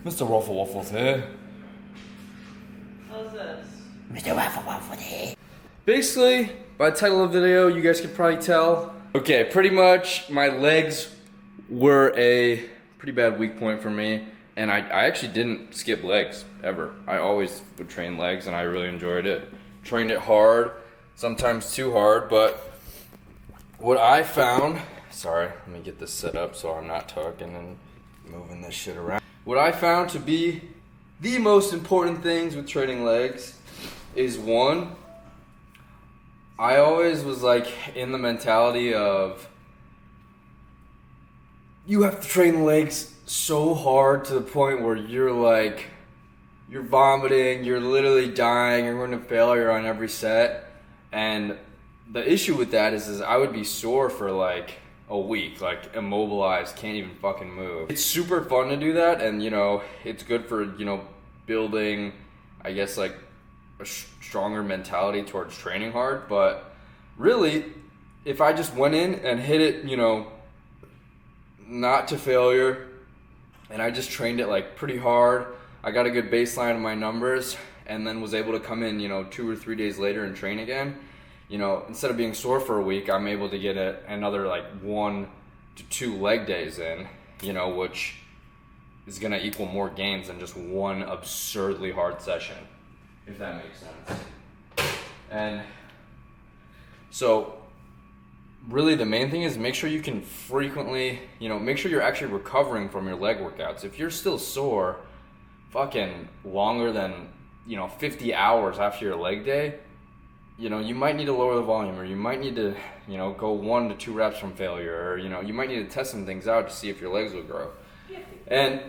Mr. Waffle Waffles here. How's this? Mr. Waffle Waffles here. Basically, by the title of the video, you guys can probably tell. Okay, pretty much my legs were a pretty bad weak point for me. And I actually didn't skip legs, ever. I always would train legs and I really enjoyed it. Trained it hard, sometimes too hard, but what I found, sorry, let me get this set up so I'm not talking and moving this shit around. What I found to be the most important things with training legs is one, I always was like in the mentality of you have to train legs so hard to the point where you're like, you're vomiting, you're literally dying, you're going to failure on every set. And the issue with that is I would be sore for like a week, like immobilized, can't even fucking move. It's super fun to do that, and you know, it's good for, you know, building, I guess, like a stronger mentality towards training hard. But really, if I just went in and hit it, you know, not to failure, and I just trained it like pretty hard, I got a good baseline of my numbers, and then was able to come in, you know, 2 or 3 days later and train again. You know, instead of being sore for a week, I'm able to get another like 1 to 2 leg days in, you know, which is gonna equal more gains than just one absurdly hard session, if that makes sense. And so really the main thing is make sure you can frequently, you know, make sure you're actually recovering from your leg workouts. If you're still sore fucking longer than, you know, 50 hours after your leg day, you know, you might need to lower the volume, or you might need to, you know, go 1 to 2 reps from failure, or, you know, you might need to test some things out to see if your legs will grow. And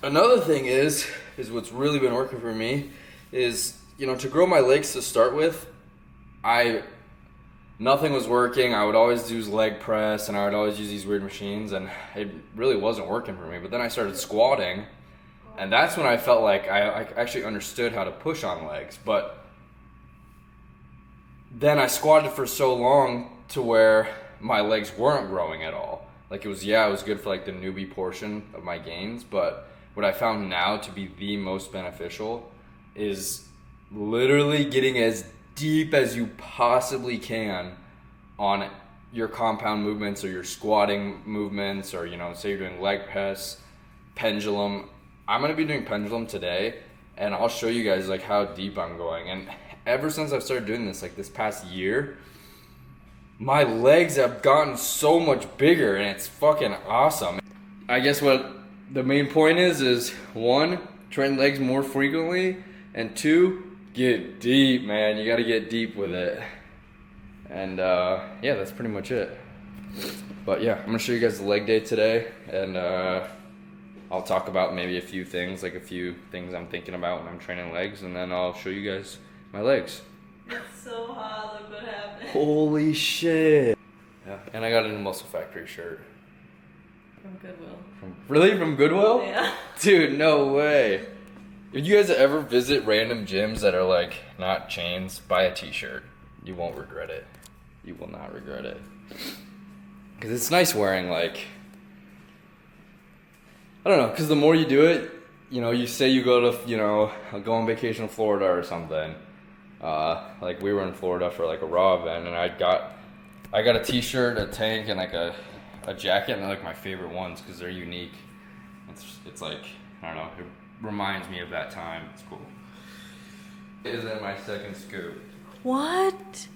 another thing is what's really been working for me is, you know, to grow my legs to start with, nothing was working. I would always use leg press, and I would always use these weird machines, and it really wasn't working for me. But then I started squatting, and that's when I felt like I actually understood how to push on legs. But then I squatted for so long to where my legs weren't growing at all. Like it was good for like the newbie portion of my gains, but what I found now to be the most beneficial is literally getting as deep as you possibly can on your compound movements or your squatting movements, or, you know, say you're doing leg press, pendulum. I'm gonna be doing pendulum today, and I'll show you guys like how deep I'm going. And ever since I've started doing this, like this past year, my legs have gotten so much bigger, and it's fucking awesome. I guess what the main point is 1, train legs more frequently, and 2, get deep, man. You gotta get deep with it. And yeah, that's pretty much it. But yeah, I'm gonna show you guys the leg day today, and I'll talk about maybe a few things, like a few things I'm thinking about when I'm training legs, and then I'll show you guys my legs. It's so hot, look what happened. Holy shit. Yeah, and I got a new Muscle Factory shirt. From Goodwill. Really? From Goodwill? Yeah. Dude, no way. If you guys ever visit random gyms that are like not chains, buy a t-shirt. You won't regret it. You will not regret it. Because it's nice wearing, like, I don't know, because the more you do it, you know, you say you go to, you know, go on vacation to Florida or something. Like we were in Florida for like a raw event, and I got a t-shirt, a tank, and like a jacket, and they're like my favorite ones because they're unique. It's like, I don't know, it reminds me of that time. It's cool. Isn't my second scoop. What?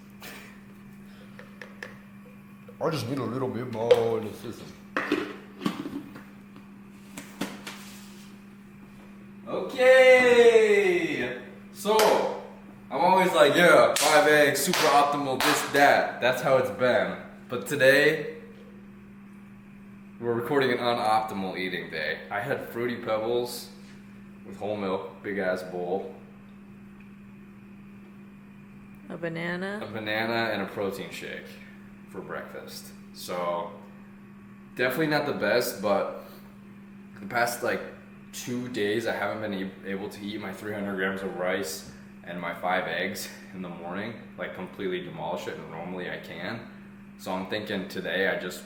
I just need a little bit more in the system. Okay, so I'm always like, yeah, 5 eggs, super optimal, this, that. That's how it's been. But today, we're recording an unoptimal eating day. I had Fruity Pebbles with whole milk, big ass bowl. A banana? A banana and a protein shake for breakfast. So, definitely not the best, but the past like 2 days I haven't been able to eat my 300 grams of rice and my 5 eggs in the morning, like completely demolish it, and normally I can. So I'm thinking today I just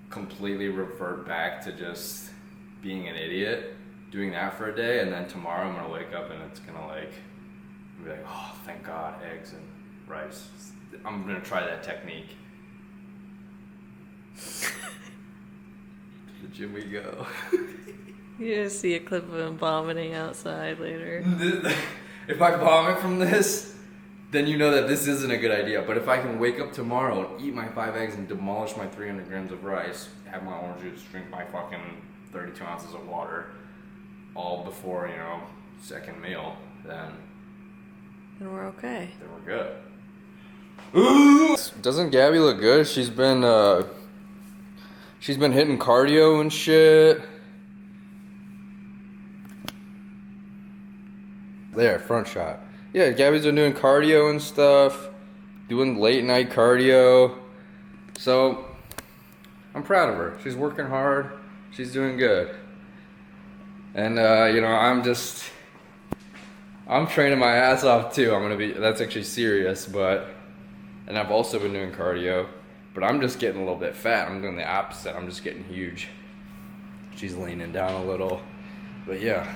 completely revert back to just being an idiot doing that for a day, and then tomorrow I'm gonna wake up and it's gonna like be like, oh, thank God, eggs and rice. I'm gonna try that technique. To the gym we go. You're gonna see a clip of him vomiting outside later. If I vomit from this, then you know that this isn't a good idea. But if I can wake up tomorrow and eat my 5 eggs and demolish my 300 grams of rice, have my orange juice, drink my fucking 32 ounces of water, all before, you know, second meal, then we're okay. Then we're good. Ooh! Doesn't Gabby look good? She's been hitting cardio and shit. There, front shot. Yeah, Gabby's been doing cardio and stuff, doing late night cardio. So, I'm proud of her. She's working hard. She's doing good. And, you know, I'm training my ass off too. That's actually serious, and I've also been doing cardio, but I'm just getting a little bit fat. I'm doing the opposite. I'm just getting huge. She's leaning down a little, but yeah.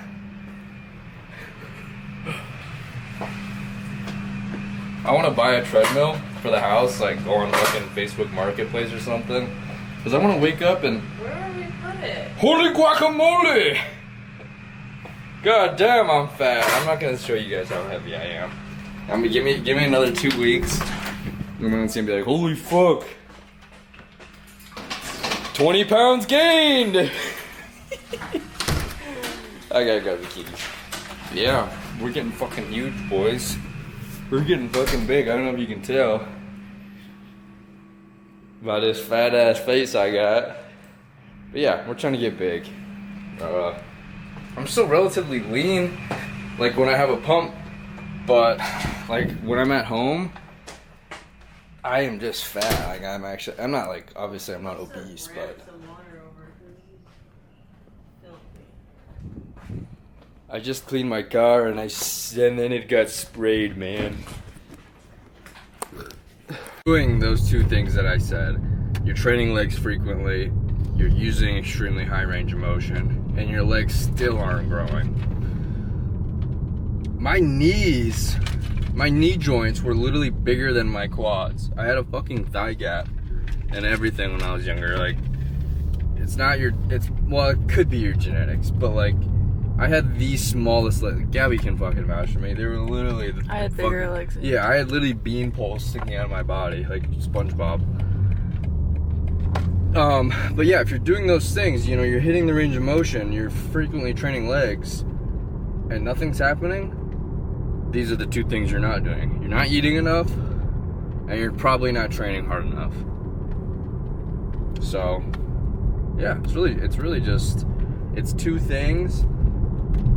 I want to buy a treadmill for the house, like go on fucking Facebook Marketplace or something. Because I want to wake up and... Where would we put it? Holy guacamole! God damn, I'm fat. I'm not going to show you guys how heavy I am. Give me another 2 weeks. And then it's going to be like, holy fuck. 20 pounds gained! I gotta go to the kitties. Yeah, we're getting fucking huge, boys. We're getting fucking big. I don't know if you can tell by this fat ass face I got. But yeah, we're trying to get big. I'm still relatively lean, like when I have a pump, but like when I'm at home, I am just fat. Like I'm not like, obviously I'm not obese, but I just cleaned my car and then it got sprayed, man. Doing those two things that I said, you're training legs frequently, you're using extremely high range of motion, and your legs still aren't growing. My knee joints were literally bigger than my quads. I had a fucking thigh gap and everything when I was younger. Like, well, it could be your genetics, but like, I had the smallest legs. Gabby can fucking vouch for me. They were literally I had bigger legs. Yeah, I had literally bean poles sticking out of my body, like SpongeBob. But yeah, if you're doing those things, you know, you're hitting the range of motion, you're frequently training legs, and nothing's happening, these are the two things you're not doing. You're not eating enough, and you're probably not training hard enough. So, yeah, it's really just, it's two things.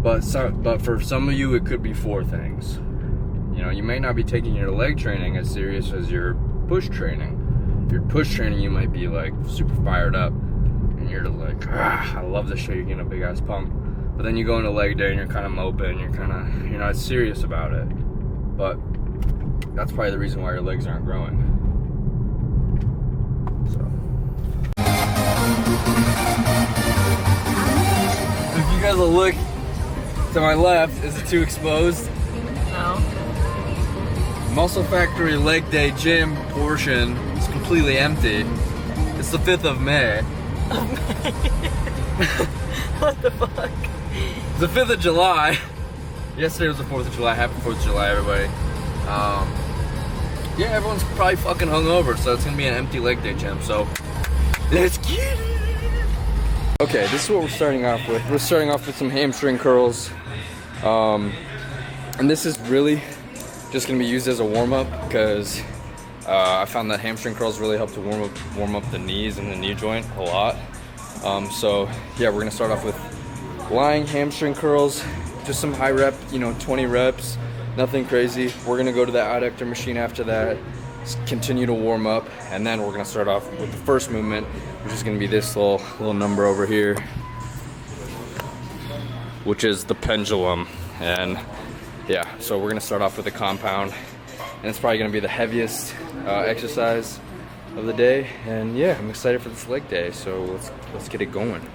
But for some of you, it could be 4 things. You know, you may not be taking your leg training as serious as your push training. If you're push training, you might be like super fired up, and you're like, I love this shit. You're getting a big ass pump. But then you go into leg day and you're kind of moping. You're not serious about it. But that's probably the reason why your legs aren't growing. So. If you guys will look to my left, is it too exposed? No. Muscle Factory leg day gym portion is completely empty. It's the 5th of May. What the fuck? It's the 5th of July. Yesterday was the 4th of July. Happy 4th of July, everybody. Yeah, everyone's probably fucking hungover, so it's gonna be an empty leg day gym, so let's get it! Okay, this is what we're starting off with. We're starting off with some hamstring curls. And this is really just gonna be used as a warm-up because I found that hamstring curls really help to warm up the knees and the knee joint a lot. So yeah, we're gonna start off with lying hamstring curls, just some high rep, 20 reps, nothing crazy. We're gonna go to the adductor machine after that, continue to warm up, and then we're gonna start off with the first movement, which is gonna be this little number over here, which is the pendulum. And yeah, so we're gonna start off with a compound, and it's probably gonna be the heaviest exercise of the day. And yeah, I'm excited for this leg day, so let's get it going.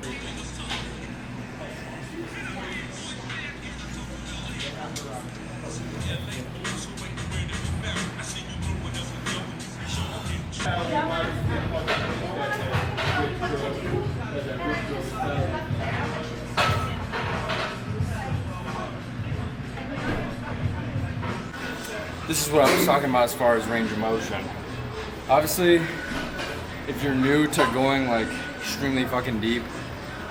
this is what I was talking about as far as range of motion. Obviously, if you're new to going like extremely fucking deep,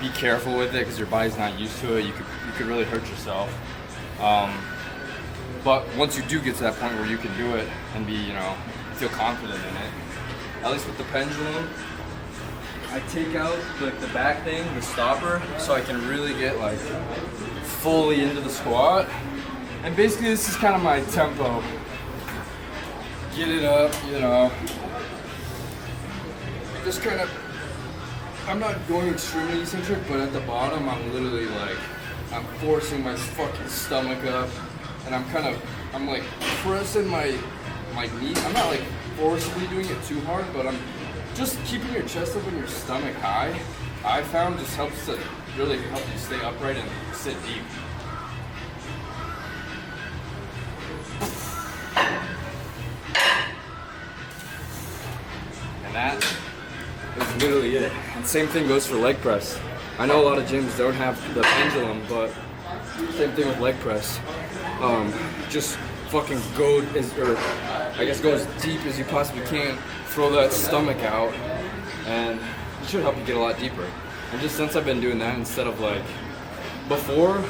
be careful with it because your body's not used to it. You could really hurt yourself. But once you do get to that point where you can do it and be, you know, feel confident in it, at least with the pendulum, I take out like the back thing, the stopper, so I can really get like fully into the squat. And basically this is kind of my tempo. Get it up, you know. Just kind of, I'm not going extremely eccentric, but at the bottom I'm literally like, I'm forcing my fucking stomach up, and I'm like pressing my knee. I'm not like forcibly doing it too hard, but I'm just keeping your chest up and your stomach high. I found just helps to really help you stay upright and sit deep. And that is literally it. And same thing goes for leg press. I know a lot of gyms don't have the pendulum, but same thing with leg press. Just fucking go as deep as you possibly can. Throw that stomach out, and it should help you get a lot deeper. And just since I've been doing that, instead of like before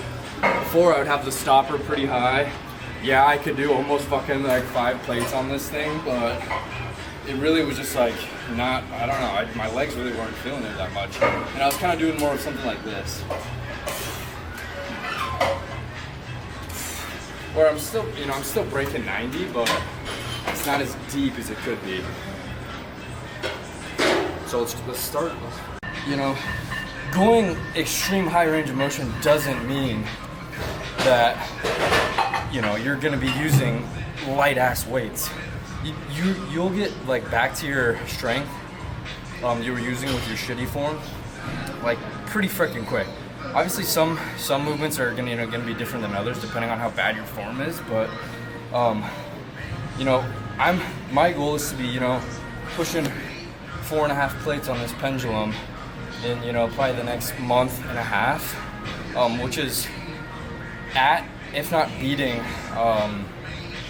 I would have the stopper pretty high. Yeah, I could do almost fucking like 5 plates on this thing, but it really was just like not, I don't know, my legs really weren't feeling it that much. And I was kind of doing more of something like this. Where I'm still breaking 90, but it's not as deep as it could be. So let's start. You know, going extreme high range of motion doesn't mean that, you know, you're gonna be using light ass weights. You'll get like back to your strength you were using with your shitty form like pretty freaking quick. Obviously some movements are gonna be different than others depending on how bad your form is, but you know, my goal is to be, you know, pushing 4.5 plates on this pendulum in, you know, probably the next month and a half, which is at, if not beating,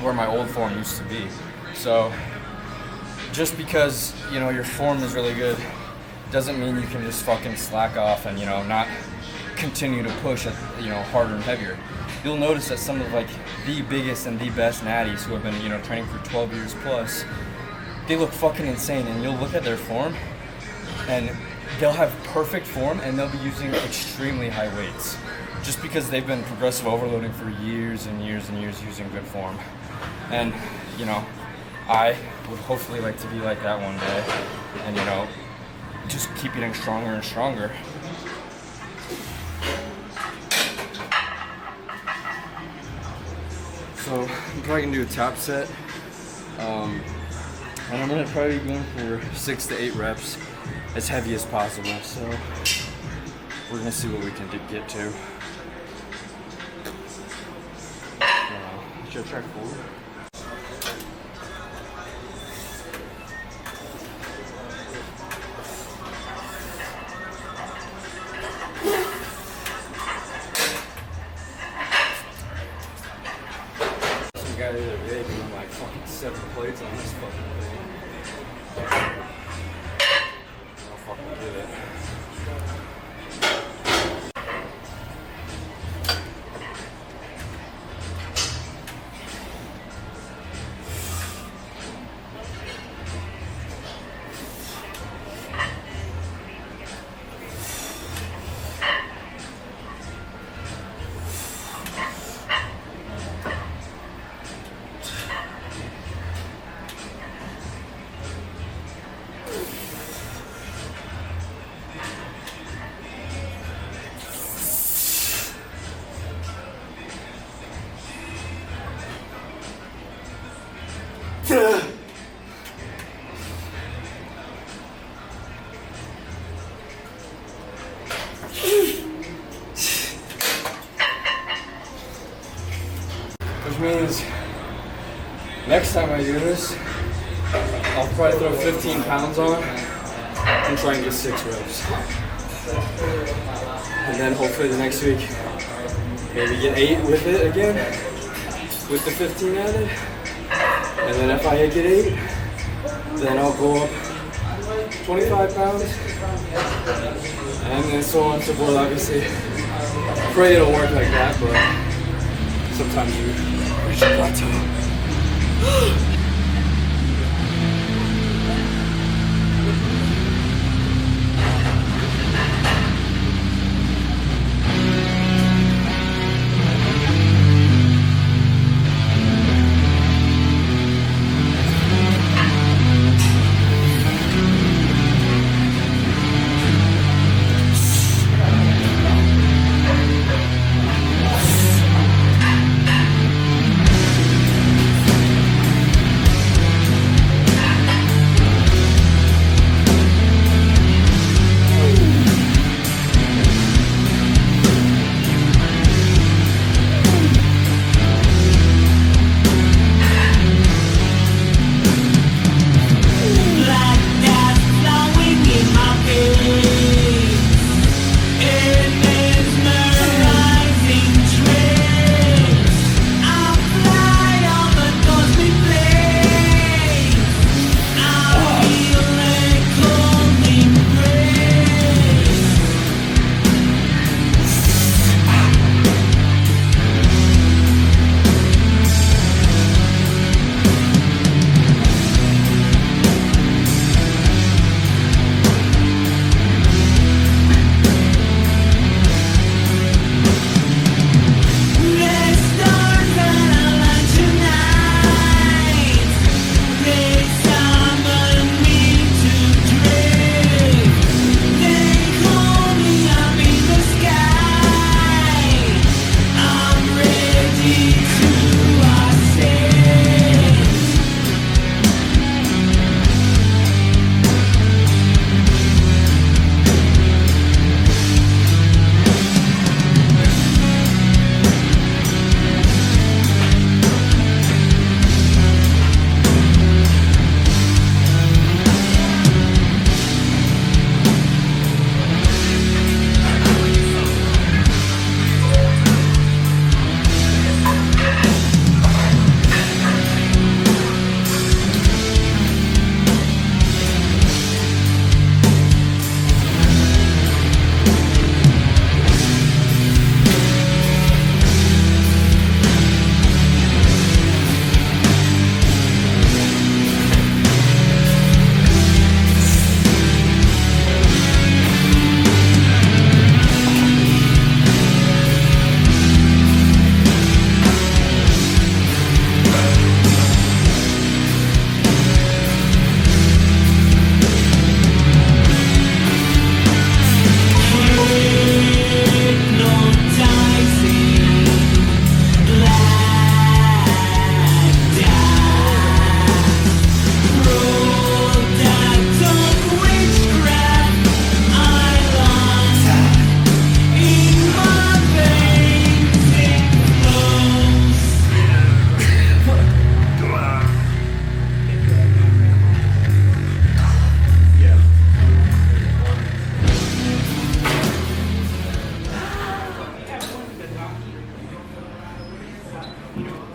where my old form used to be. So just because, you know, your form is really good doesn't mean you can just fucking slack off and, you know, not continue to push it, you know, harder and heavier. You'll notice that some of like the biggest and the best natties who have been, you know, training for 12 years plus, they look fucking insane, and you'll look at their form and they'll have perfect form and they'll be using extremely high weights just because they've been progressive overloading for years and years and years using good form. And, you know, I would hopefully like to be like that one day and, you know, just keep getting stronger and stronger. So I'm probably gonna do a top set, and I'm gonna probably be going for 6 to 8 reps, as heavy as possible. So we're gonna see what we can get to. Should I try 4? Guy the other day doing like fucking 7 plates on this fucking thing. I'll fucking get it. Which means next time I do this, I'll probably throw 15 pounds on and try and get 6 reps. And then hopefully the next week, maybe get 8 with it again, with the 15 added. And then if I hit 8, then I'll go up 25 pounds. And then so on and so forth, obviously. Pray it'll work like that, but sometimes you reach a plateau.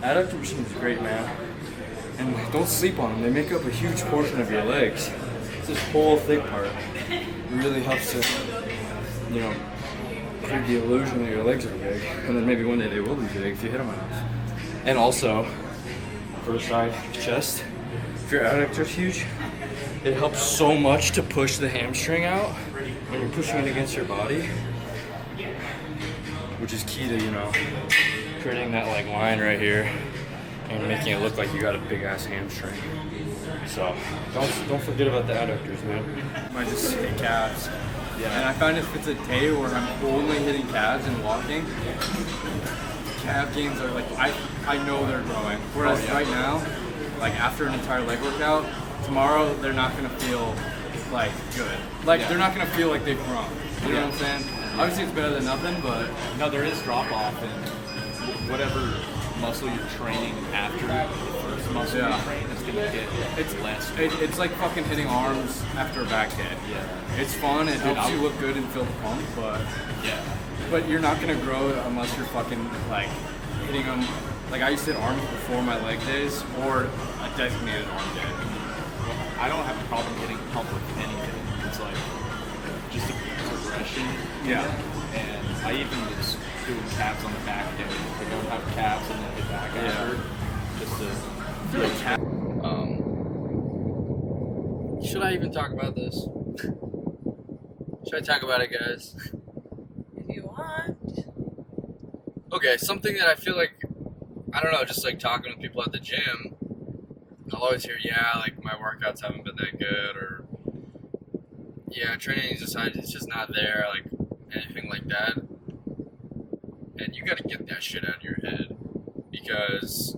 Adductor machine is great, man. And don't sleep on them. They make up a huge portion of your legs. It's this whole thick part. It really helps to, you know, create the illusion that your legs are big. And then maybe one day they will be big if you hit them enough. And also, for the side chest, if your adductor is huge, it helps so much to push the hamstring out when you're pushing it against your body, which is key to, you know, creating that like line right here and making it look like you got a big ass hamstring. So don't forget about the adductors, man. I just hit calves. Yeah. And I find if it's a day where I'm only hitting calves and walking, calf gains are like I know they're growing. Whereas right now, like after an entire leg workout, tomorrow they're not gonna feel like good. Like they're not gonna feel like they've grown. You know what I'm saying? Obviously it's better than nothing, but no, there is drop off in whatever muscle you're training after the first muscle you train is gonna get it's less. It's like fucking hitting arms after a back hit. Yeah. It's fun, it helps you look good and feel the pump, but you're not gonna grow unless you're fucking like hitting them Like I used to hit arms before my leg days or a designated arm day. I don't have a problem getting pumped with anything. It's like just a progression. Yeah. And I even was doing calves on the back day. Like I would have calves and then hit back after. Just to I feel like calves. Should I even talk about this? Should I talk about it, guys? If you want. Okay, something that I feel like, I don't know, just like talking with people at the gym, I'll always hear, yeah, like my workouts haven't been that good, or yeah, training is just, it's just not there, like anything like that. And you gotta get that shit out of your head, because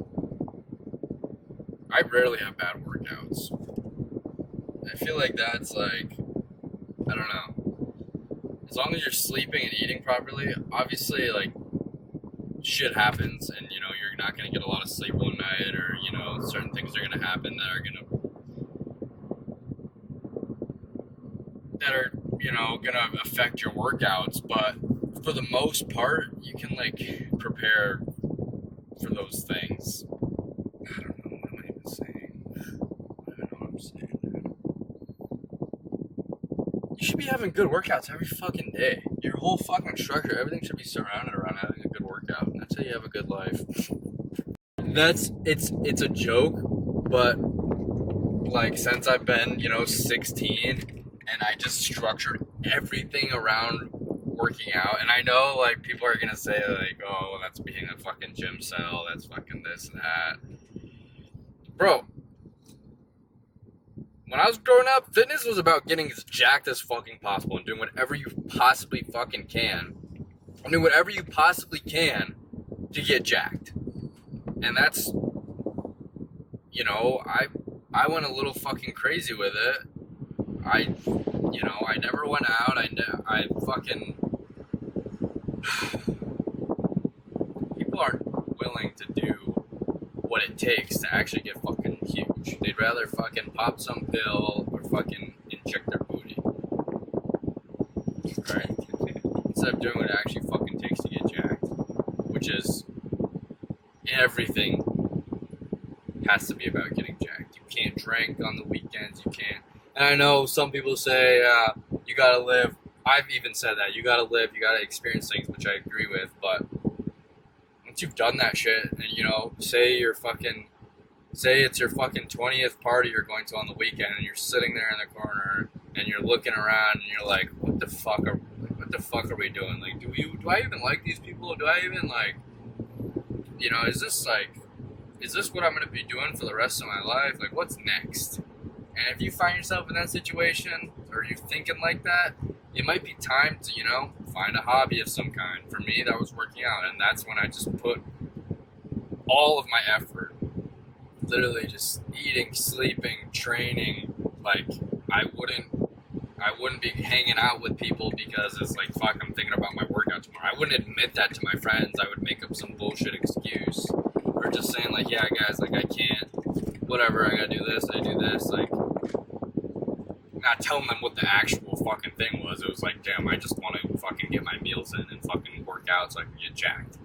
I rarely have bad workouts. I feel like that's like, I don't know. As long as you're sleeping and eating properly, obviously, like, shit happens, and, you know, you're not going to get a lot of sleep one night, or, you know, certain things are going to happen that are, you know, going to affect your workouts, but for the most part, you can, like, prepare for those things. I don't know what am I even saying. I don't know what I'm saying. You should be having good workouts every fucking day. Your whole fucking structure, everything should be surrounded around having a good workout. That's how you have a good life. It's a joke, but like since I've been, you know, 16, and I just structured everything around working out. And I know like people are gonna say like, oh, well, that's being a fucking gym cell, that's fucking this and that. Bro, when I was growing up, fitness was about getting as jacked as fucking possible and doing whatever you possibly fucking can. And doing whatever you possibly can to get jacked. And that's, you know, I went a little fucking crazy with it. I never went out. I fucking... People aren't willing to do what it takes to actually get fucking huge. They'd rather fucking pop some pill or fucking inject their booty. Right? Instead of doing what it actually fucking takes to get jacked. Which is everything has to be about getting jacked. You can't drink on the weekends, you can't. And I know some people say, you gotta live. I've even said that. You gotta live, you gotta experience things, which I agree with, but once you've done that shit, and you know, say it's your fucking 20th party you're going to on the weekend, and you're sitting there in the corner, and you're looking around, and you're like, what the fuck are we doing? Like, do I even like these people? Do I even like, you know, is this what I'm gonna be doing for the rest of my life? Like, what's next? And if you find yourself in that situation, or you're thinking like that, it might be time to, you know, find a hobby of some kind. For me, that was working out, and that's when I just put all of my effort, literally just eating, sleeping, training. Like, I wouldn't be hanging out with people because it's like, fuck, I'm thinking about my workout tomorrow. I wouldn't admit that to my friends. I would make up some bullshit excuse, or just saying like, yeah, guys, like I can't, whatever, I gotta do this, like, not telling them what the actual fucking thing was. It was like, damn, I just want to fucking get my meals in and fucking work out so I can get jacked.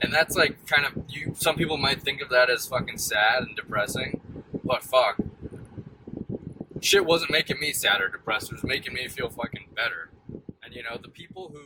And that's like kind of, some people might think of that as fucking sad and depressing, but fuck, shit wasn't making me sad or depressed. It was making me feel fucking better. And you know, the people who